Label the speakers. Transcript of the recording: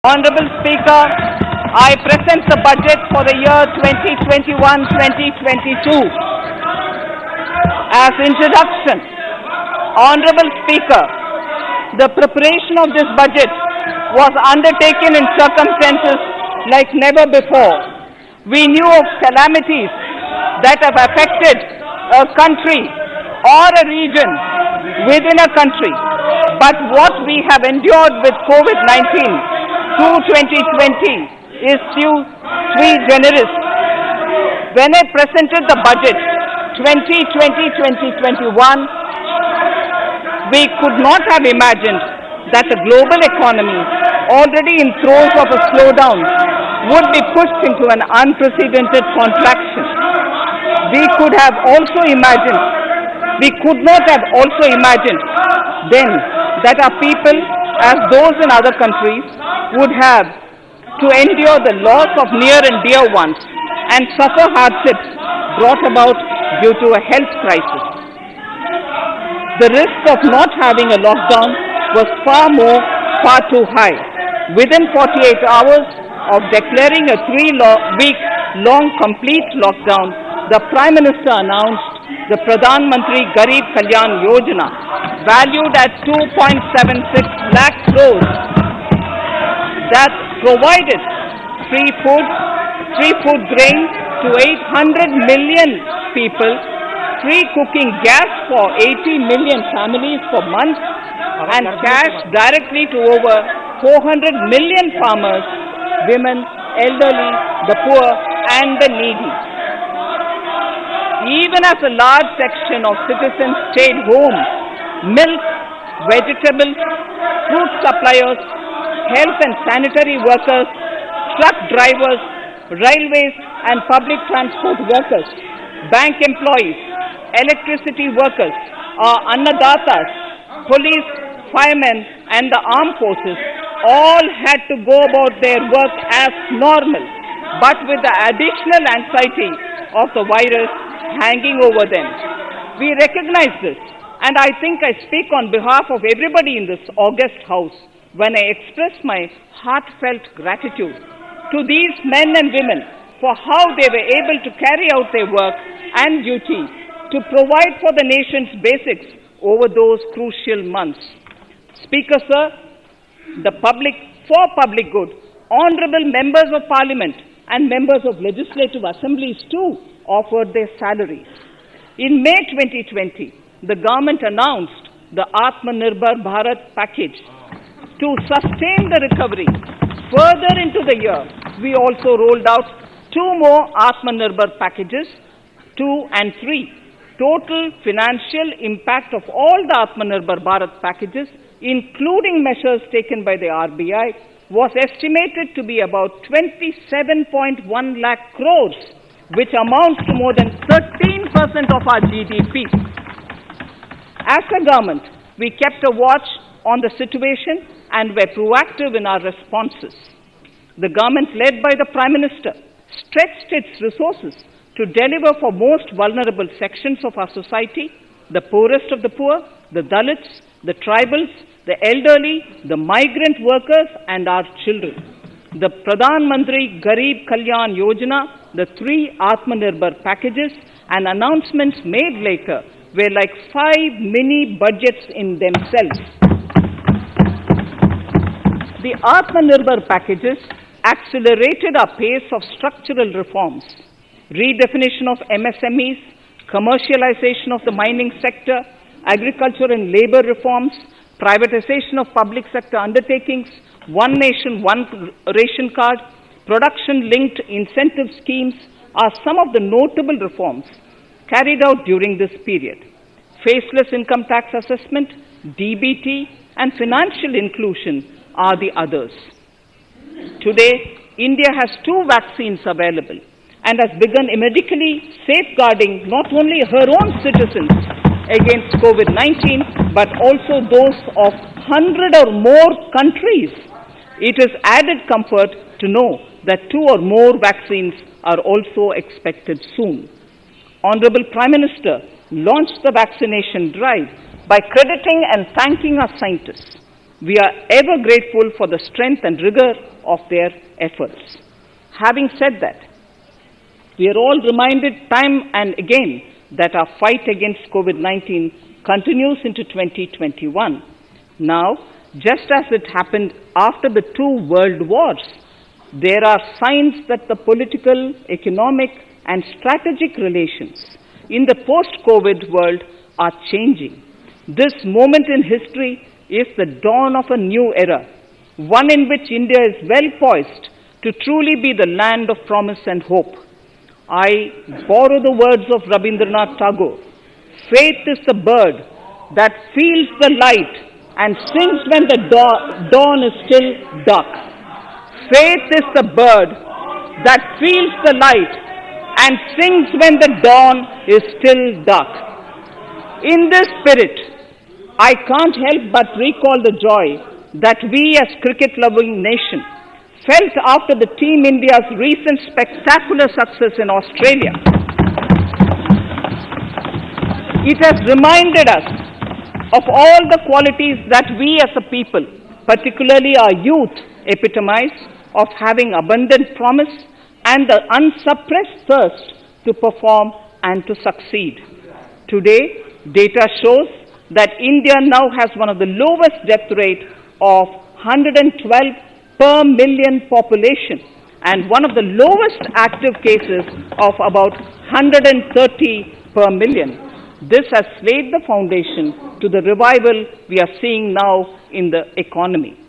Speaker 1: Honorable Speaker, I present the budget for the year 2021-2022. As introduction, Honorable Speaker, the preparation of this budget was undertaken in circumstances like never before. We knew of calamities that have affected a country or a region within a country, but what we have endured with COVID-19 through 2020 is sui generis. When I presented the budget 2020-2021, we could not have imagined that the global economy, already in throes of a slowdown, would be pushed into an unprecedented contraction. We could not have also imagined then that our people, as those in other countries, would have to endure the loss of near and dear ones and suffer hardships brought about due to a health crisis. The risk of not having a lockdown was far too high. Within 48 hours of declaring a 3-week-long complete lockdown, the Prime Minister announced the Pradhan Mantri Garib Kalyan Yojana, valued at 2.76 lakh crores, that provided free food grain to 800 million people, free cooking gas for 80 million families for months, and cash directly to over 400 million farmers, women, elderly, the poor, and the needy. Even as a large section of citizens stayed home, milk, vegetables, fruit suppliers, health and sanitary workers, truck drivers, railways and public transport workers, bank employees, electricity workers, annadatas, police, firemen and the armed forces all had to go about their work as normal, but with the additional anxiety of the virus hanging over them. We recognize this, and I think I speak on behalf of everybody in this august house when I express my heartfelt gratitude to these men and women for how they were able to carry out their work and duty to provide for the nation's basics over those crucial months. Speaker, sir, for public good, honorable members of parliament and members of legislative assemblies too offered their salaries. In May 2020, the government announced the Atmanirbhar Bharat package. To sustain the recovery further into the year, we also rolled out 2 more Atmanirbhar packages, 2 and 3. Total financial impact of all the Atmanirbhar Bharat packages, including measures taken by the RBI, was estimated to be about 27.1 lakh crores, which amounts to more than 13% of our GDP. As a government, we kept a watch on the situation and were proactive in our responses. The government, led by the Prime Minister, stretched its resources to deliver for most vulnerable sections of our society, the poorest of the poor, the Dalits, the tribals, the elderly, the migrant workers and our children. The Pradhan Mantri Garib Kalyan Yojana, the 3 Atmanirbhar packages and announcements made later were like 5 mini budgets in themselves. The Atmanirbhar packages accelerated our pace of structural reforms, redefinition of MSMEs, commercialization of the mining sector, agriculture and labor reforms, privatization of public sector undertakings, one nation, one ration card, production-linked incentive schemes are some of the notable reforms carried out during this period. Faceless income tax assessment, DBT, and financial inclusion are the others. Today, India has 2 vaccines available and has begun medically safeguarding not only her own citizens against COVID-19, but also those of 100 or more countries. It is added comfort to know that 2 or more vaccines are also expected soon. Honorable Prime Minister launched the vaccination drive by crediting and thanking our scientists. We are ever grateful for the strength and rigor of their efforts. Having said that, we are all reminded time and again that our fight against COVID-19 continues into 2021. Now, just as it happened after the two world wars, there are signs that the political, economic, and strategic relations in the post-COVID world are changing. This moment in history is the dawn of a new era, one in which India is well poised to truly be the land of promise and hope. I borrow the words of Rabindranath Tagore. Faith is the bird that feels the light and sings when the dawn is still dark. Faith is the bird that feels the light and sings when the dawn is still dark. In this spirit, I can't help but recall the joy that we as cricket-loving nation felt after the Team India's recent spectacular success in Australia. It has reminded us of all the qualities that we as a people, particularly our youth, epitomize of having abundant promise and the unsuppressed thirst to perform and to succeed. Today, data shows that India now has one of the lowest death rate of 112 per million population and one of the lowest active cases of about 130 per million. This has laid the foundation to the revival we are seeing now in the economy.